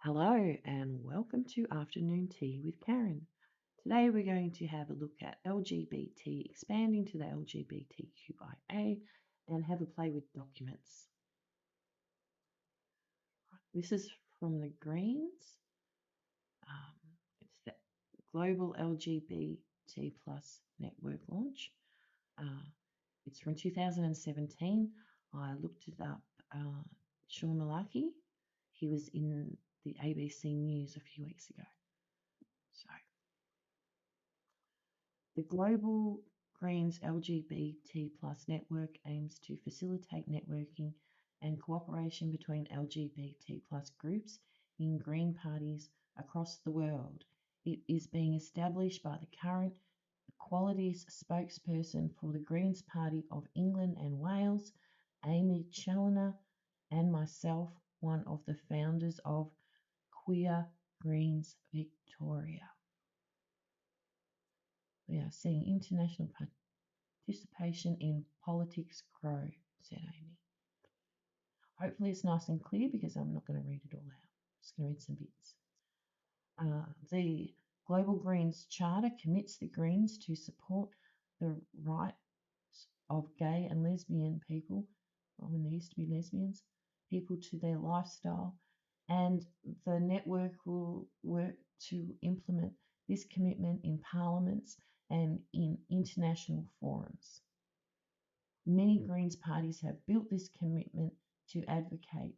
Hello and welcome to Afternoon Tea with Karen. Today we're going to have a look at LGBT, expanding to the LGBT QIA, and have a play with documents. This is from the Greens. It's the Global LGBT Plus Network launch. It's from 2017. I looked it up. Sean Malarkey, he was in the ABC News a few weeks ago. So the Global Greens LGBT Plus network aims to facilitate networking and cooperation between LGBT plus groups in Green parties across the world. It is being established by the current Equalities spokesperson for the Greens Party of England and Wales, Amy Challoner, and myself, one of the founders of Queer Greens Victoria. We are seeing international participation in politics grow, said Amy. Hopefully it's nice and clear because I'm not going to read it all out. I'm just going to read some bits. The Global Greens Charter commits the Greens to support the rights of gay and lesbian people, when there used to be lesbians, people to their lifestyle, and the network will work to implement this commitment in parliaments and in international forums. Many Greens parties have built on this commitment to advocate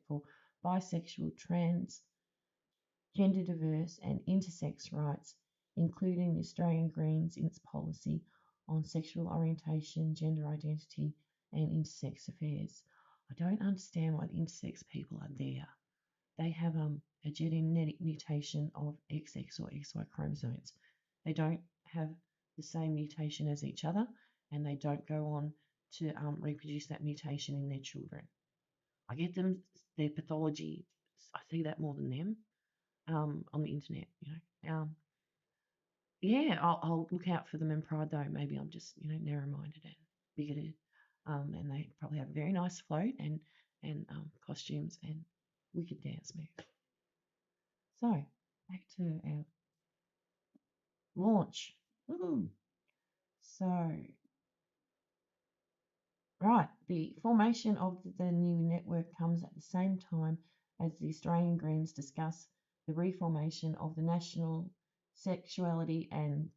for bisexual, trans, gender diverse and intersex rights, including the Australian Greens in its policy on sexual orientation, gender identity and intersex affairs. I don't understand why the intersex people are there. They have a genetic mutation of XX or XY chromosomes. They don't have the same mutation as each other, and they don't go on to reproduce that mutation in their children. I get them, their pathology, I see that more than them on the internet, yeah, I'll look out for them in Pride though. Maybe I'm just, narrow-minded and bigoted. And they probably have a very nice float and costumes and wicked dance moves. So, back to our launch. Woo-hoo. So, right, the formation of the new network comes at the same time as the Australian Greens discuss the reformation of the National Sexuality and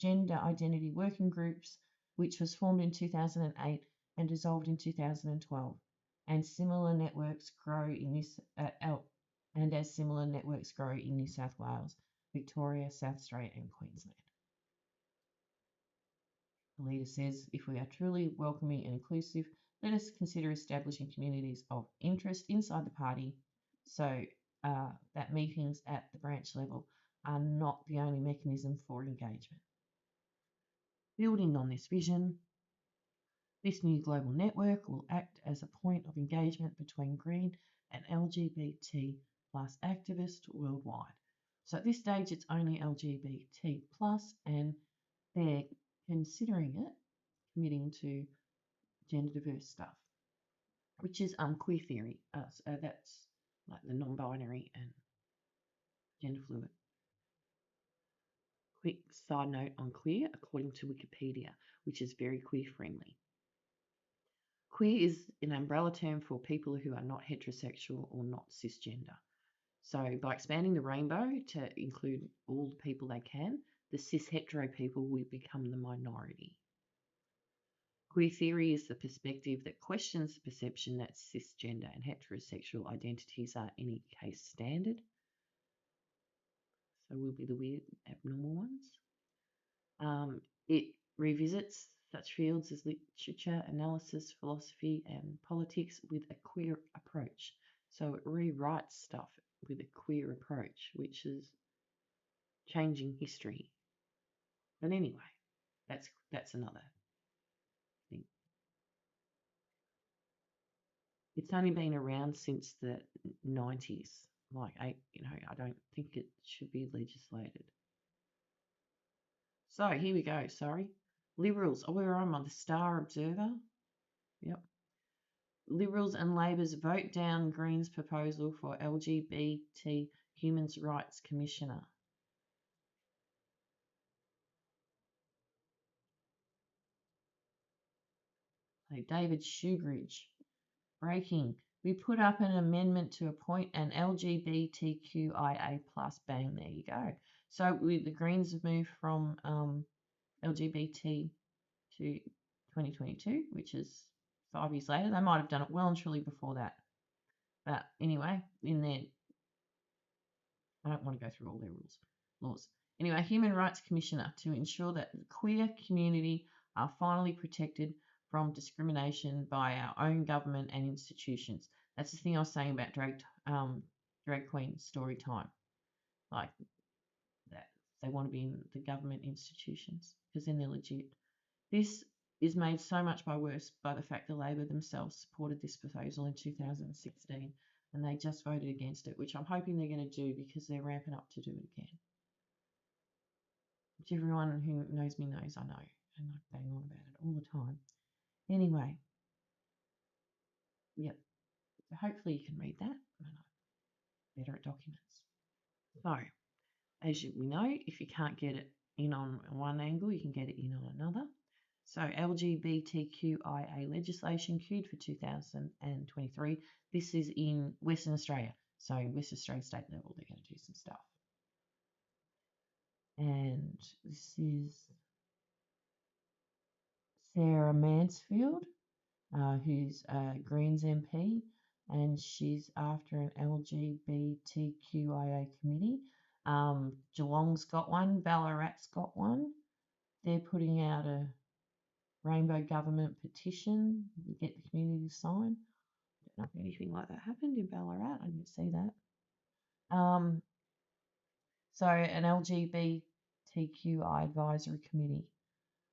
Gender Identity Working Groups, which was formed in 2008 and dissolved in 2012, and similar networks grow in as similar networks grow in New South Wales, Victoria, South Australia, and Queensland. The leader says, if we are truly welcoming and inclusive, let us consider establishing communities of interest inside the party so that meetings at the branch level are not the only mechanism for engagement. Building on this vision, this new global network will act as a point of engagement between Green and LGBT plus activists worldwide. So at this stage, it's only LGBT plus, and they're considering it, committing to gender diverse stuff, which is queer theory. So that's like the non-binary and gender fluid. Quick side note on queer, according to Wikipedia, which is very queer friendly. Queer is an umbrella term for people who are not heterosexual or not cisgender. So by expanding the rainbow to include all the people they can, the cis-hetero people will become the minority. Queer theory is the perspective that questions the perception that cisgender and heterosexual identities are in any case standard. So we'll be the weird, abnormal ones. It revisits such fields as literature, analysis, philosophy, and politics with a queer approach. So it rewrites stuff with a queer approach, which is changing history. But anyway, that's another thing. It's only been around since the 90s. I don't think it should be legislated. So here we go. Sorry. Liberals. Oh, we're on the Star Observer. Yep. Liberals and Labor's vote down Greens' proposal for LGBT Human Rights Commissioner. So David Shoebridge, breaking. We put up an amendment to appoint an LGBT QIA plus. Bang, there you go. So the Greens have moved from LGBT to 2022, which is 5 years later. They might have done it well and truly before that. But anyway, in there, I don't want to go through all their laws. Anyway, Human Rights Commissioner to ensure that the queer community are finally protected from discrimination by our own government and institutions. That's the thing I was saying about drag queen story time. Like that, they want to be in the government institutions because then they're legit. This is made so much worse by the fact that Labor themselves supported this proposal in 2016 and they just voted against it, which I'm hoping they're going to do because they're ramping up to do it again. Which everyone who knows me knows I know, and I bang on about it all the time. Anyway, yep, so hopefully you can read that, and I'm better at documents. So, as we know, if you can't get it in on one angle, you can get it in on another. So LGBTQIA legislation queued for 2023. This is in Western Australia. So Western Australia state level, they're going to do some stuff. And this is Sarah Mansfield, who's a Greens MP, and she's after an LGBTQIA committee. Geelong's got one, Ballarat's got one. They're putting out a Rainbow Government petition to get the community to sign. I don't know if anything like that happened in Ballarat. I didn't see that. So an LGBTQI advisory committee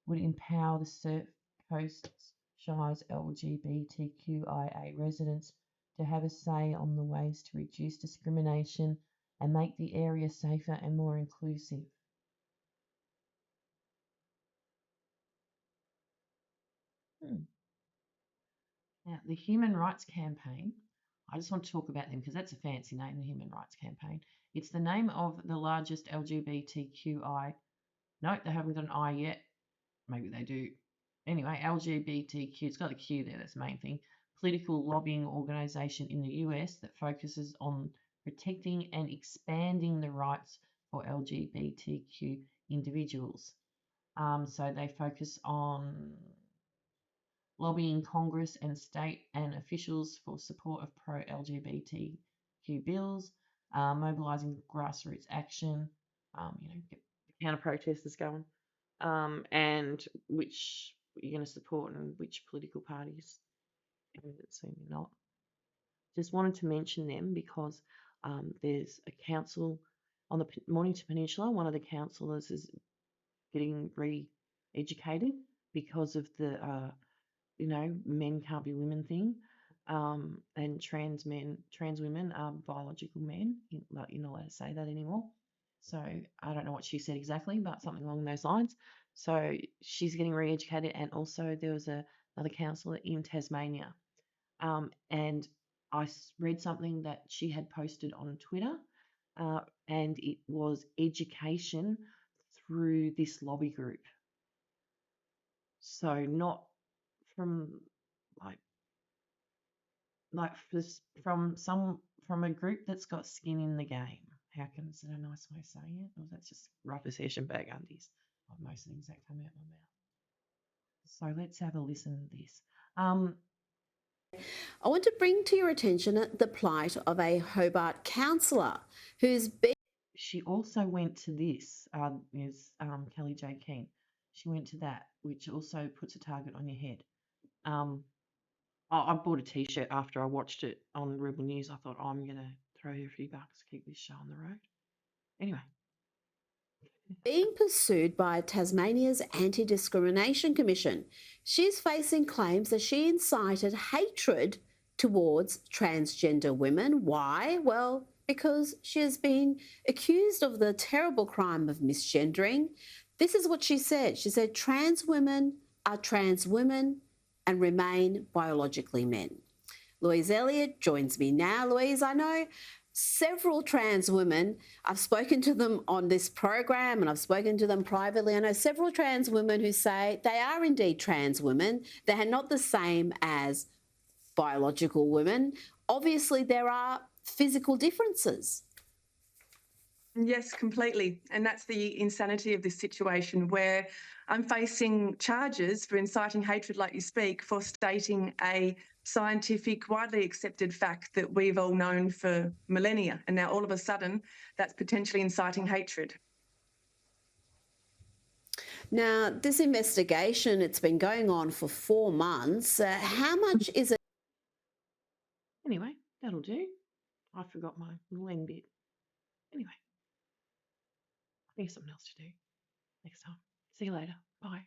would empower the Surf Coast Shire's LGBTQIA residents to have a say on the ways to reduce discrimination and make the area safer and more inclusive. Now, the Human Rights Campaign, I just want to talk about them because that's a fancy name, the Human Rights Campaign. It's the name of the largest LGBTQI. No, they haven't got an I yet. Maybe they do. Anyway, LGBTQ, it's got a Q there, that's the main thing. Political lobbying organization in the US that focuses on protecting and expanding the rights for LGBTQ individuals. So they focus on lobbying Congress and state and officials for support of pro-LGBTQ bills, mobilising grassroots action, get the counter-protesters going, and which you're going to support and which political parties, soon not. Just wanted to mention them because there's a council on the Mornington Peninsula. One of the councillors is getting re-educated because of the men can't be women thing, and trans women are biological men. You're not allowed to say that anymore. So I don't know what she said exactly, but something along those lines. So she's getting re-educated, and also there was another counsellor in Tasmania, and I read something that she had posted on Twitter, and it was education through this lobby group. So not from from a group that's got skin in the game. Is that a nice way of saying it? Or that's just rough as hash and bag undies, like most things that come out of my mouth. So let's have a listen to this. I want to bring to your attention the plight of a Hobart councillor who's been... She also went to this, is Kelly J. Keane. She went to that, which also puts a target on your head. I bought a T-shirt after I watched it on Rebel News. I thought, I'm going to throw her a few bucks to keep this show on the road. Anyway. Being pursued by Tasmania's Anti-Discrimination Commission. She's facing claims that she incited hatred towards transgender women. Why? Well, because she has been accused of the terrible crime of misgendering. This is what she said. She said, trans women are trans women and remain biologically men. Louise Elliott joins me now. Louise, I know several trans women. I've spoken to them on this program and I've spoken to them privately. I know several trans women who say they are indeed trans women. They are not the same as biological women. Obviously, there are physical differences. Yes, completely. And that's the insanity of this situation where I'm facing charges for inciting hatred, like you speak, for stating a scientific, widely accepted fact that we've all known for millennia. And now all of a sudden, that's potentially inciting hatred. Now, this investigation, it's been going on for 4 months. How much is it? Anyway, that'll do. I forgot my little end bit. Anyway, I think something else to do next time. See you later. Bye.